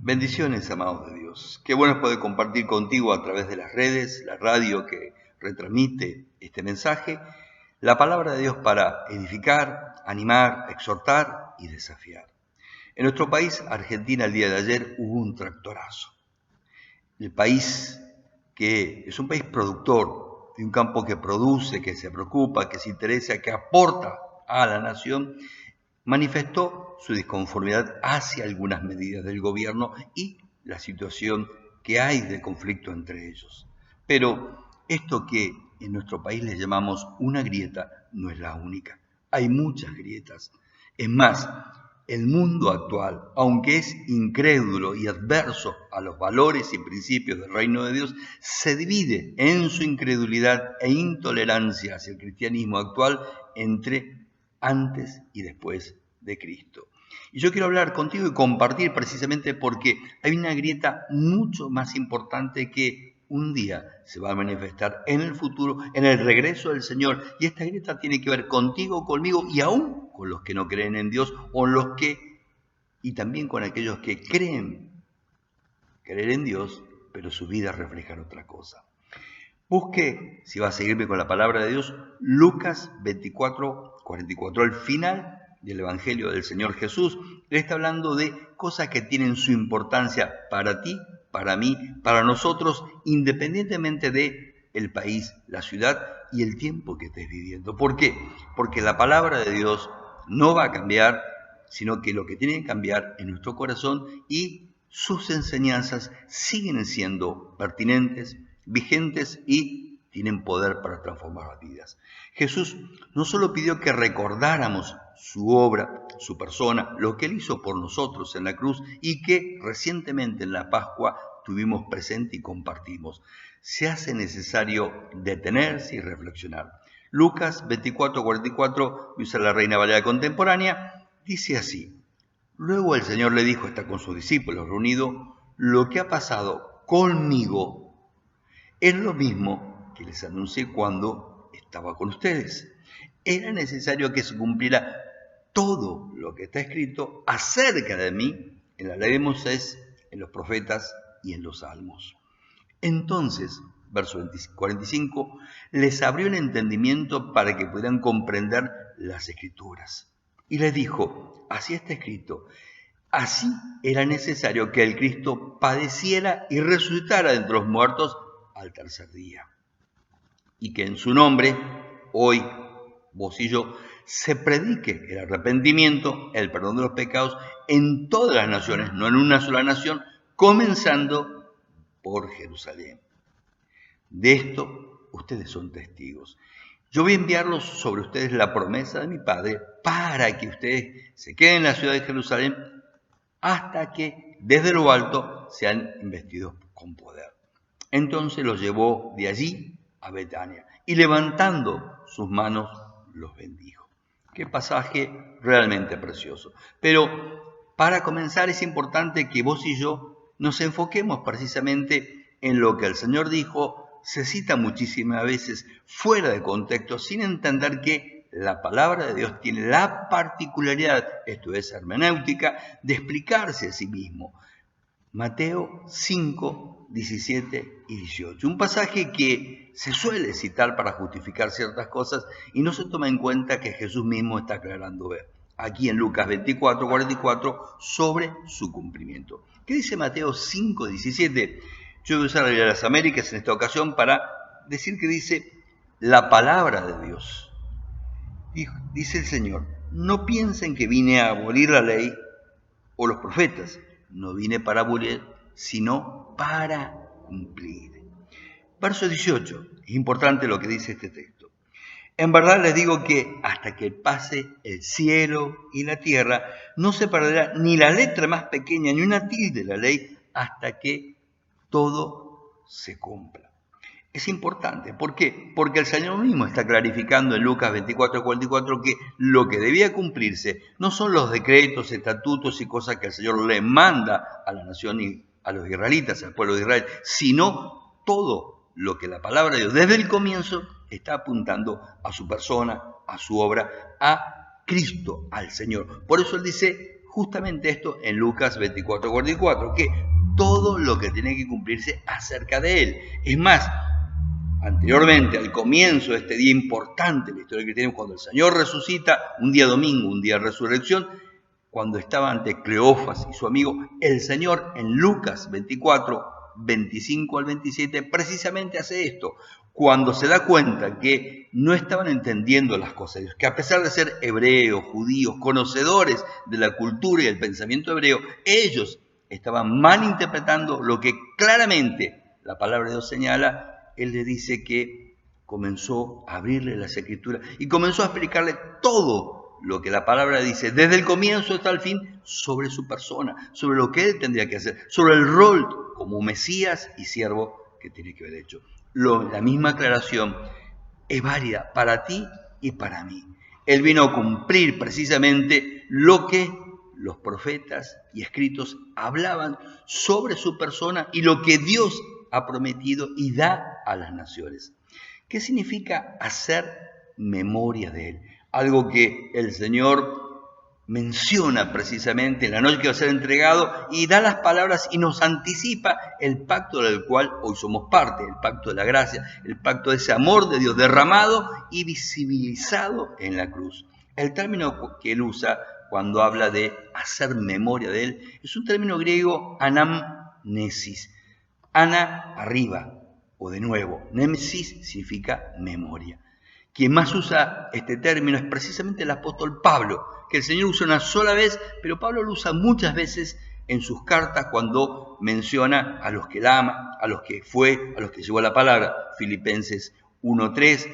Bendiciones, amados de Dios. Qué bueno es poder compartir contigo a través de las redes, la radio que retransmite este mensaje, la palabra de Dios para edificar, animar, exhortar y desafiar. En nuestro país, Argentina, el día de ayer hubo un tractorazo. El país que es un país productor, de un campo que produce, que se preocupa, que se interesa, que aporta a la nación, manifestó su disconformidad hacia algunas medidas del gobierno y la situación que hay de conflicto entre ellos. Pero esto que en nuestro país le llamamos una grieta no es la única. Hay muchas grietas. Es más, el mundo actual, aunque es incrédulo y adverso a los valores y principios del reino de Dios, se divide en su incredulidad e intolerancia hacia el cristianismo actual entre antes y después de Cristo. Y yo quiero hablar contigo y compartir precisamente porque hay una grieta mucho más importante que un día se va a manifestar en el futuro, en el regreso del Señor. Y esta grieta tiene que ver contigo, conmigo y aún con los que no creen en Dios y también con aquellos que creen creer en Dios, pero sus vidas reflejan otra cosa. Busque, si va a seguirme con la palabra de Dios, Lucas 24:44, al final del Evangelio del Señor Jesús. Él está hablando de cosas que tienen su importancia para ti, para mí, para nosotros, independientemente del país, la ciudad y el tiempo que estés viviendo. ¿Por qué? Porque la palabra de Dios no va a cambiar, sino que lo que tiene que cambiar es nuestro corazón y sus enseñanzas siguen siendo pertinentes, vigentes y tienen poder para transformar las vidas. Jesús no solo pidió que recordáramos su obra, su persona, lo que Él hizo por nosotros en la cruz y que recientemente en la Pascua tuvimos presente y compartimos. Se hace necesario detenerse y reflexionar. Lucas 24:44, usa la Reina Valera contemporánea, dice así: luego el Señor le dijo, está con sus discípulos reunidos, lo que ha pasado conmigo es lo mismo que les anuncié cuando estaba con ustedes. Era necesario que se cumpliera todo lo que está escrito acerca de mí en la ley de Moisés, en los profetas y en los salmos. Entonces, verso 45, les abrió el entendimiento para que pudieran comprender las escrituras. Y les dijo, así está escrito, así era necesario que el Cristo padeciera y resucitara de entre los muertos al tercer día. Y que en su nombre, hoy, vos y yo, se predique el arrepentimiento, el perdón de los pecados en todas las naciones, no en una sola nación, comenzando por Jerusalén. De esto ustedes son testigos. Yo voy a enviarlos sobre ustedes la promesa de mi Padre para que ustedes se queden en la ciudad de Jerusalén hasta que desde lo alto sean investidos con poder. Entonces los llevó de allí a Betania y levantando sus manos los bendijo. Qué pasaje realmente precioso. Pero para comenzar es importante que vos y yo nos enfoquemos precisamente en lo que el Señor dijo. Se cita muchísimas veces fuera de contexto, sin entender que la palabra de Dios tiene la particularidad, esto es hermenéutica, de explicarse a sí mismo. Mateo 5, 17 y 18. Un pasaje que se suele citar para justificar ciertas cosas y no se toma en cuenta que Jesús mismo está aclarando aquí en Lucas 24, 44 sobre su cumplimiento. ¿Qué dice Mateo 5, 17? Yo voy a usar las Américas en esta ocasión para decir que dice la palabra de Dios. Dice el Señor, no piensen que vine a abolir la ley o los profetas. No vine para abolir, sino para cumplir. Verso 18, es importante lo que dice este texto. En verdad les digo que hasta que pase el cielo y la tierra, no se perderá ni la letra más pequeña, ni una tilde de la ley, hasta que todo se cumpla. Es importante. ¿Por qué? Porque el Señor mismo está clarificando en Lucas 24:44 que lo que debía cumplirse no son los decretos, estatutos y cosas que el Señor le manda a la nación y a los israelitas, al pueblo de Israel, sino todo lo que la palabra de Dios desde el comienzo está apuntando a su persona, a su obra, a Cristo, al Señor. Por eso Él dice, justamente esto en Lucas 24:44, que todo lo que tiene que cumplirse acerca de él. Es más, anteriormente, al comienzo de este día importante en la historia que tenemos, cuando el Señor resucita, un día domingo, un día de resurrección, cuando estaba ante Cleofas y su amigo, el Señor en Lucas 24:25 al 27, precisamente hace esto. Cuando se da cuenta que no estaban entendiendo las cosas de Dios, que a pesar de ser hebreos, judíos, conocedores de la cultura y el pensamiento hebreo, ellos estaban malinterpretando lo que claramente la palabra de Dios señala. Él le dice que comenzó a abrirle las escrituras y comenzó a explicarle todo lo que la palabra dice, desde el comienzo hasta el fin, sobre su persona, sobre lo que él tendría que hacer, sobre el rol como Mesías y siervo que tiene que haber hecho. La misma aclaración es válida para ti y para mí. Él vino a cumplir precisamente lo que los profetas y escritos hablaban sobre su persona y lo que Dios ha prometido y da a las naciones. ¿Qué significa hacer memoria de él? Algo que el Señor menciona precisamente en la noche que va a ser entregado y da las palabras y nos anticipa el pacto del cual hoy somos parte, el pacto de la gracia, el pacto de ese amor de Dios derramado y visibilizado en la cruz. El término que él usa cuando habla de hacer memoria de él es un término griego anamnesis. Ana, arriba o de nuevo. Nemesis significa memoria. Quien más usa este término es precisamente el apóstol Pablo, que el Señor usa una sola vez, pero Pablo lo usa muchas veces en sus cartas cuando menciona a los que él ama, a los que fue, a los que llegó a la palabra. Filipenses 1:3,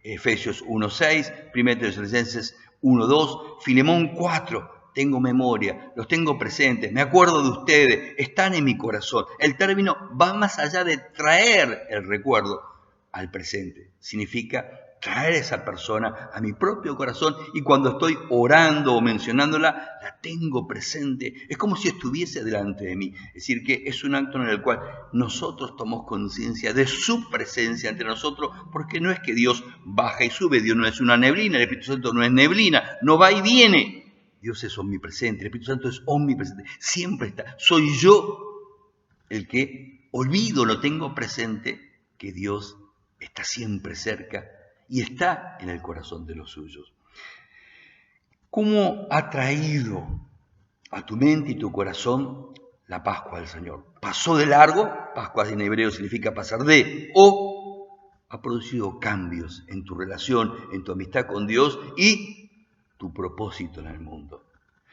Efesios 1:6, 1 Tesalonicenses 1:2, Filemón 4. Tengo memoria, los tengo presentes, me acuerdo de ustedes, están en mi corazón. El término va más allá de traer el recuerdo al presente. Significa traer a esa persona a mi propio corazón y cuando estoy orando o mencionándola, la tengo presente. Es como si estuviese delante de mí. Es decir, que es un acto en el cual nosotros tomamos conciencia de su presencia entre nosotros, porque no es que Dios baja y sube, Dios no es una neblina, el Espíritu Santo no es neblina, no va y viene. Dios es omnipresente, el Espíritu Santo es omnipresente, siempre está. Soy yo el que olvido, lo tengo presente, que Dios está siempre cerca y está en el corazón de los suyos. ¿Cómo ha traído a tu mente y tu corazón la Pascua del Señor? ¿Pasó de largo? Pascua en hebreo significa pasar de, o ha producido cambios en tu relación, en tu amistad con Dios y tu propósito en el mundo.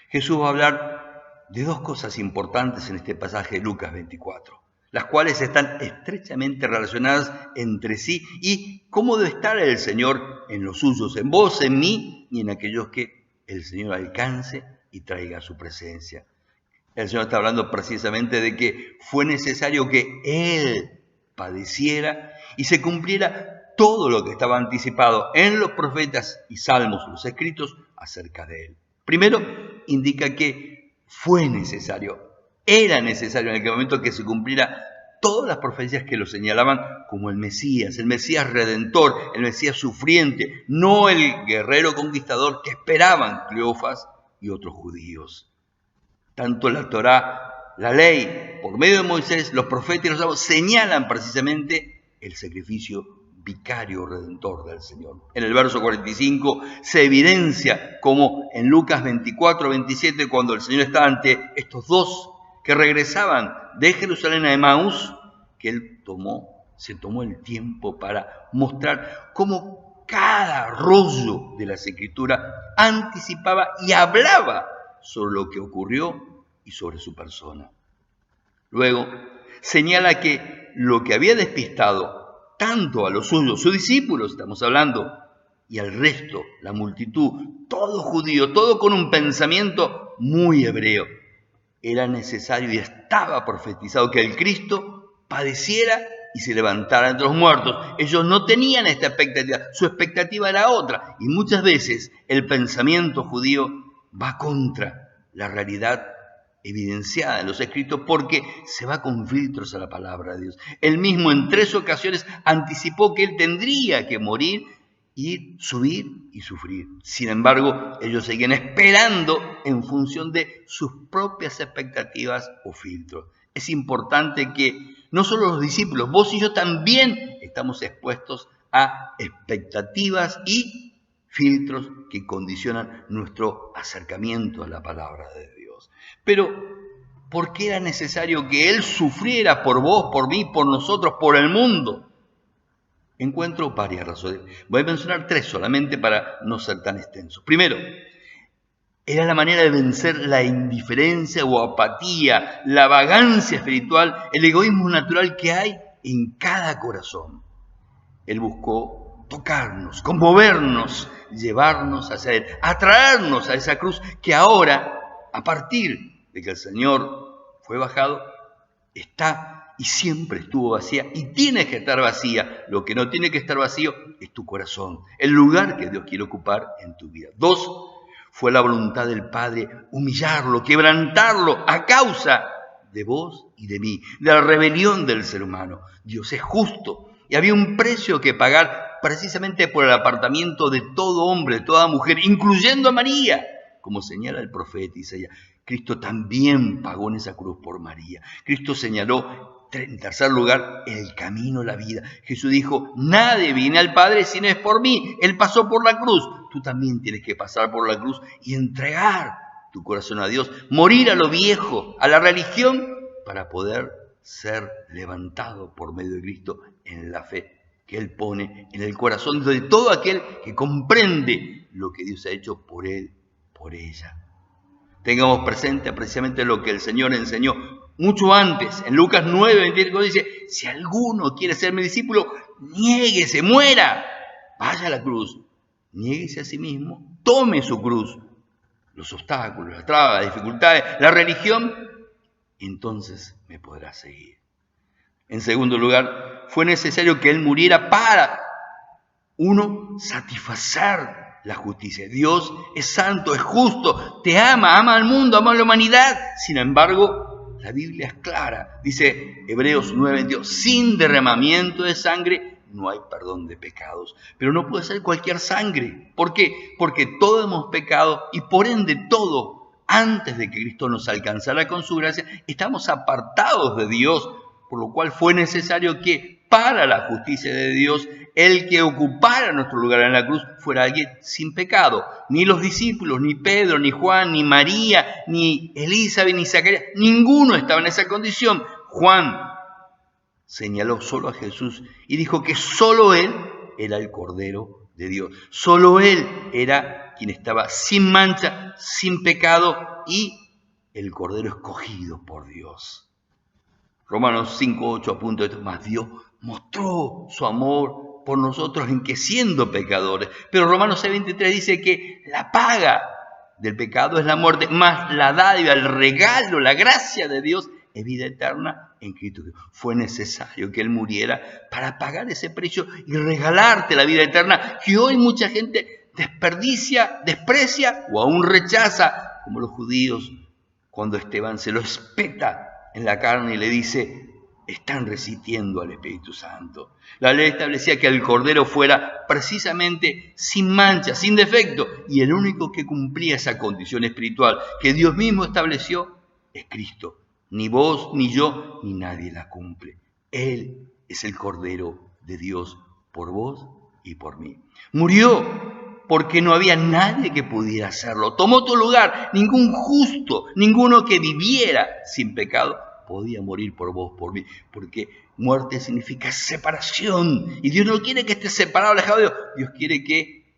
Jesús va a hablar de dos cosas importantes en este pasaje de Lucas 24, las cuales están estrechamente relacionadas entre sí y cómo debe estar el Señor en los suyos, en vos, en mí y en aquellos que el Señor alcance y traiga a su presencia. El Señor está hablando precisamente de que fue necesario que Él padeciera y se cumpliera todo lo que estaba anticipado en los profetas y salmos, los escritos acerca de Él. Primero, indica que fue necesario, era necesario en aquel momento que se cumpliera todas las profecías que lo señalaban como el Mesías redentor, el Mesías sufriente, no el guerrero conquistador que esperaban Cleofas y otros judíos. Tanto la Torá, la ley, por medio de Moisés, los profetas y los salmos señalan precisamente el sacrificio vicario redentor del Señor. En el verso 45 se evidencia como en Lucas 24:27, cuando el Señor está ante estos dos que regresaban de Jerusalén a Emaús, que Él se tomó el tiempo para mostrar cómo cada rollo de las Escrituras anticipaba y hablaba sobre lo que ocurrió y sobre su persona. Luego señala que lo que había despistado tanto a los suyos, sus discípulos estamos hablando, y al resto, la multitud, todo judío, todo con un pensamiento muy hebreo, era necesario y estaba profetizado que el Cristo padeciera y se levantara entre los muertos. Ellos no tenían esta expectativa, su expectativa era otra, y muchas veces el pensamiento judío va contra la realidad evidenciada en los escritos porque se va con filtros a la palabra de Dios. Él mismo en 3 ocasiones anticipó que Él tendría que morir ir, subir y sufrir. Sin embargo, ellos seguían esperando en función de sus propias expectativas o filtros. Es importante que no solo los discípulos, vos y yo también estamos expuestos a expectativas y filtros que condicionan nuestro acercamiento a la palabra de Dios. Pero, ¿por qué era necesario que Él sufriera por vos, por mí, por nosotros, por el mundo? Encuentro varias razones. Voy a mencionar 3 solamente para no ser tan extenso. Primero, era la manera de vencer la indiferencia o apatía, la vagancia espiritual, el egoísmo natural que hay en cada corazón. Él buscó tocarnos, conmovernos, llevarnos hacia Él, atraernos a esa cruz que ahora, a partir de que el Señor fue bajado, está y siempre estuvo vacía y tiene que estar vacía. Lo que no tiene que estar vacío es tu corazón, el lugar que Dios quiere ocupar en tu vida. 2, fue la voluntad del Padre humillarlo, quebrantarlo a causa de vos y de mí, de la rebelión del ser humano. Dios es justo y había un precio que pagar precisamente por el apartamiento de todo hombre, de toda mujer, incluyendo a María, como señala el profeta Isaías. Cristo también pagó en esa cruz por María. Cristo señaló, en tercer lugar, el camino, la vida. Jesús dijo, nadie viene al Padre si no es por mí. Él pasó por la cruz. Tú también tienes que pasar por la cruz y entregar tu corazón a Dios, morir a lo viejo, a la religión, para poder ser levantado por medio de Cristo en la fe que Él pone en el corazón de todo aquel que comprende lo que Dios ha hecho por él, por ella. Tengamos presente precisamente lo que el Señor enseñó mucho antes. En Lucas 9:25 dice, si alguno quiere ser mi discípulo, niéguese, muera, vaya a la cruz, niéguese a sí mismo, tome su cruz, los obstáculos, las trabas, las dificultades, la religión, entonces me podrá seguir. En segundo lugar, fue necesario que Él muriera para, 1, satisfacer la justicia. Dios es santo, es justo, te ama, ama al mundo, ama a la humanidad. Sin embargo, la Biblia es clara. Dice Hebreos 9:22, sin derramamiento de sangre no hay perdón de pecados. Pero no puede ser cualquier sangre. ¿Por qué? Porque todos hemos pecado y por ende todo, antes de que Cristo nos alcanzara con su gracia, estamos apartados de Dios, por lo cual fue necesario que para la justicia de Dios, el que ocupara nuestro lugar en la cruz fuera alguien sin pecado. Ni los discípulos, ni Pedro, ni Juan, ni María, ni Elizabeth, ni Zacarías, ninguno estaba en esa condición. Juan señaló solo a Jesús y dijo que solo Él era el Cordero de Dios. Solo Él era quien estaba sin mancha, sin pecado y el Cordero escogido por Dios. Romanos 5:8 apunta esto, más Dios mostró su amor por nosotros en que siendo pecadores. Pero Romanos 6:23 dice que la paga del pecado es la muerte, más la dádiva, el regalo, la gracia de Dios es vida eterna en Cristo. Fue necesario que Él muriera para pagar ese precio y regalarte la vida eterna que hoy mucha gente desperdicia, desprecia o aún rechaza, como los judíos cuando Esteban se lo espeta en la carne y le dice, están resistiendo al Espíritu Santo. La ley establecía que el Cordero fuera precisamente sin mancha, sin defecto, y el único que cumplía esa condición espiritual que Dios mismo estableció es Cristo. Ni vos, ni yo, ni nadie la cumple. Él es el Cordero de Dios por vos y por mí. Murió porque no había nadie que pudiera hacerlo. Tomó tu lugar. Ningún justo, ninguno que viviera sin pecado podía morir por vos, por mí. Porque muerte significa separación. Y Dios no quiere que estés separado, alejado de Dios. Dios quiere que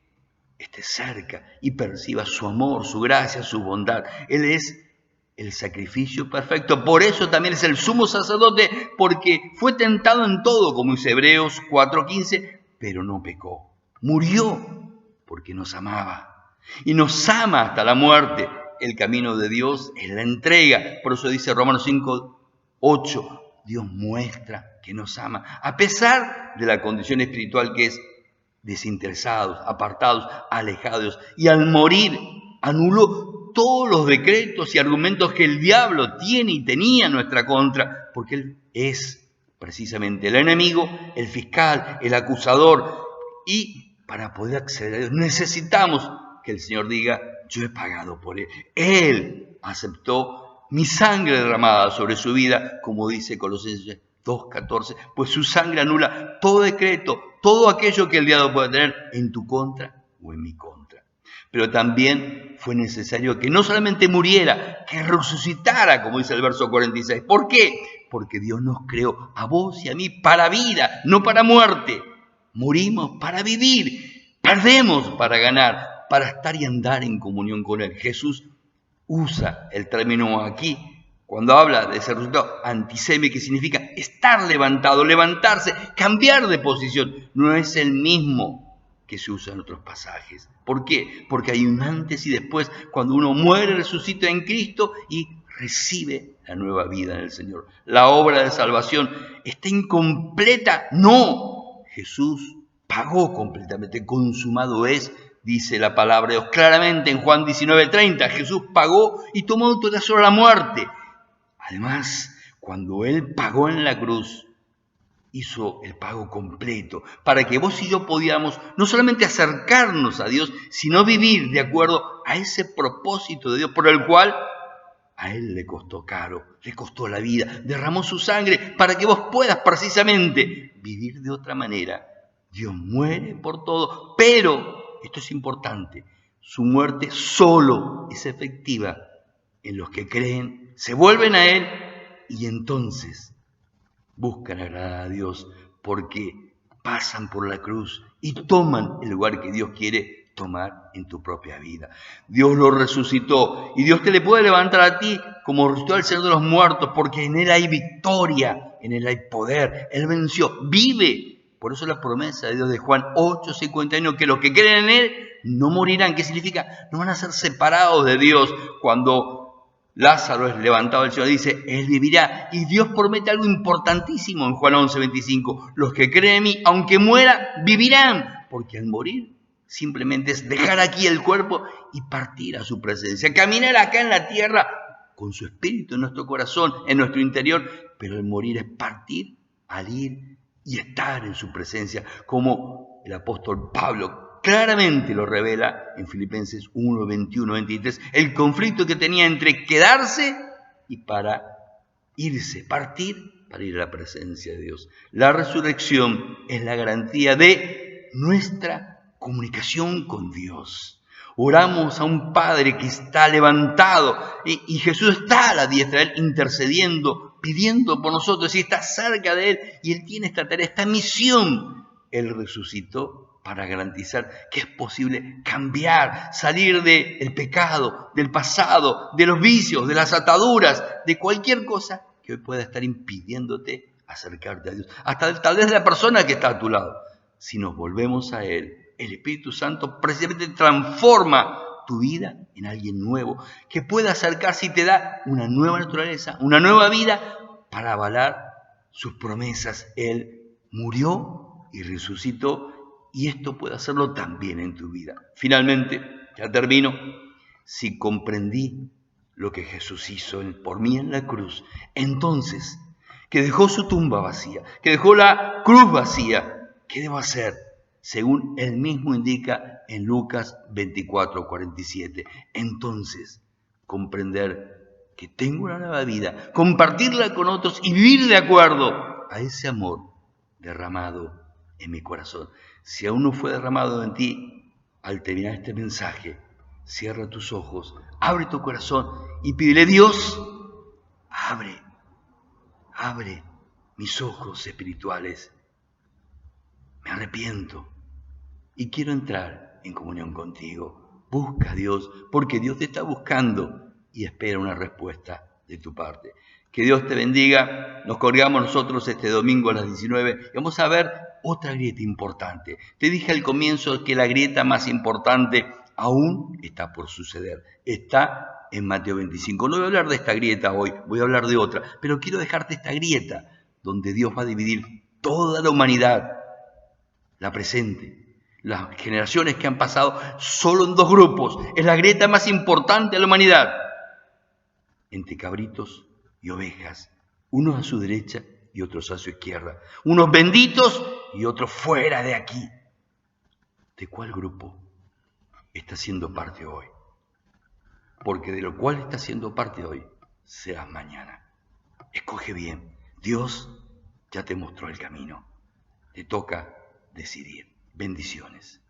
estés cerca y perciba su amor, su gracia, su bondad. Él es el sacrificio perfecto. Por eso también es el sumo sacerdote, porque fue tentado en todo, como dice Hebreos 4:15, pero no pecó. Murió porque nos amaba y nos ama hasta la muerte. El camino de Dios es la entrega. Por eso dice Romanos 5:8, Dios muestra que nos ama, a pesar de la condición espiritual que es desinteresados, apartados, alejados. Y al morir anuló todos los decretos y argumentos que el diablo tiene y tenía en nuestra contra, porque él es precisamente el enemigo, el fiscal, el acusador, y para poder acceder a Dios, necesitamos que el Señor diga, yo he pagado por Él. Él aceptó mi sangre derramada sobre su vida, como dice Colosenses 2:14, pues su sangre anula todo decreto, todo aquello que el diablo pueda tener en tu contra o en mi contra. Pero también fue necesario que no solamente muriera, que resucitara, como dice el verso 46. ¿Por qué? Porque Dios nos creó a vos y a mí para vida, no para muerte. Morimos para vivir, perdemos para ganar, para estar y andar en comunión con Él. Jesús usa el término aquí, cuando habla de ese resultado, antisemi, que significa estar levantado, levantarse, cambiar de posición. No es el mismo que se usa en otros pasajes. ¿Por qué? Porque hay un antes y después, cuando uno muere, resucita en Cristo y recibe la nueva vida en el Señor. La obra de salvación está incompleta. No, Jesús pagó completamente, consumado es, dice la palabra de Dios claramente en Juan 19:30. Jesús pagó y tomó autoridad sobre la muerte. Además, cuando Él pagó en la cruz, hizo el pago completo para que vos y yo podíamos no solamente acercarnos a Dios, sino vivir de acuerdo a ese propósito de Dios por el cual a Él le costó caro, le costó la vida, derramó su sangre para que vos puedas precisamente vivir de otra manera. Dios muere por todo, pero, esto es importante, su muerte solo es efectiva en los que creen, se vuelven a Él y entonces buscan agradar a Dios porque pasan por la cruz y toman el lugar que Dios quiere tomar en tu propia vida. Dios lo resucitó y Dios te le puede levantar a ti como resucitó al Señor de los muertos, porque en Él hay victoria, en Él hay poder. Él venció, vive. Por eso la promesa de Dios de Juan 8:51, que los que creen en Él no morirán. ¿Qué significa? No van a ser separados de Dios. Cuando Lázaro es levantado del Señor, dice, Él vivirá. Y Dios promete algo importantísimo en Juan 11:25. Los que creen en mí, aunque muera, vivirán. Porque al morir simplemente es dejar aquí el cuerpo y partir a su presencia. Caminar acá en la tierra con su espíritu en nuestro corazón, en nuestro interior. Pero el morir es partir al ir y estar en su presencia. Como el apóstol Pablo claramente lo revela en Filipenses 1, 21, 23, el conflicto que tenía entre quedarse y para irse, partir para ir a la presencia de Dios. La resurrección es la garantía de nuestra comunicación con Dios. Oramos a un Padre que está levantado y Jesús está a la diestra de Él intercediendo, pidiendo por nosotros y está cerca de Él y Él tiene esta tarea, esta misión. Él resucitó para garantizar que es posible cambiar, salir del pecado, del pasado, de los vicios, de las ataduras, de cualquier cosa que hoy pueda estar impidiéndote acercarte a Dios. Hasta tal vez de la persona que está a tu lado. Si nos volvemos a Él, el Espíritu Santo precisamente transforma tu vida en alguien nuevo, que pueda acercarse y te da una nueva naturaleza, una nueva vida para avalar sus promesas. Él murió y resucitó. Y esto puede hacerlo también en tu vida. Finalmente, ya termino, si comprendí lo que Jesús hizo por mí en la cruz, entonces, que dejó su tumba vacía, que dejó la cruz vacía, ¿qué debo hacer? Según Él mismo indica en Lucas 24:47. Entonces, comprender que tengo una nueva vida, compartirla con otros y vivir de acuerdo a ese amor derramado en mi corazón. Si aún no fue derramado en ti, al terminar este mensaje, cierra tus ojos, abre tu corazón y pídele: Dios, abre mis ojos espirituales. Me arrepiento y quiero entrar en comunión contigo. Busca a Dios, porque Dios te está buscando y espera una respuesta de tu parte. Que Dios te bendiga. Nos colgamos nosotros este domingo a las 19 y vamos a ver otra grieta importante. Te dije al comienzo que la grieta más importante aún está por suceder. Está en Mateo 25. No voy a hablar de esta grieta hoy, voy a hablar de otra. Pero quiero dejarte esta grieta donde Dios va a dividir toda la humanidad, la presente, las generaciones que han pasado, solo en dos grupos. Es la grieta más importante de la humanidad. Entre cabritos y ovejas, unos a su derecha y otros a su izquierda, unos benditos y otros fuera de aquí. ¿De cuál grupo estás siendo parte hoy? Porque de lo cual estás siendo parte hoy, serás mañana. Escoge bien. Dios ya te mostró el camino. Te toca decidir. Bendiciones.